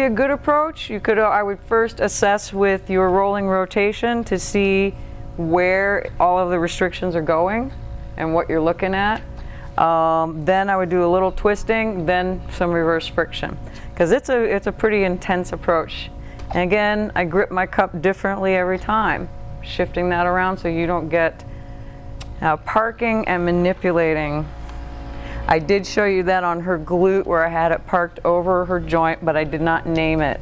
be a good approach. You could, I would first assess with your rolling rotation to see where all of the restrictions are going and what you're looking at. Then I would do a little twisting, then some reverse friction, because it's a pretty intense approach. And again, I grip my cup differently every time, shifting that around so you don't get parking and manipulating. I did show you that on her glute where I had it parked over her joint, but I did not name it.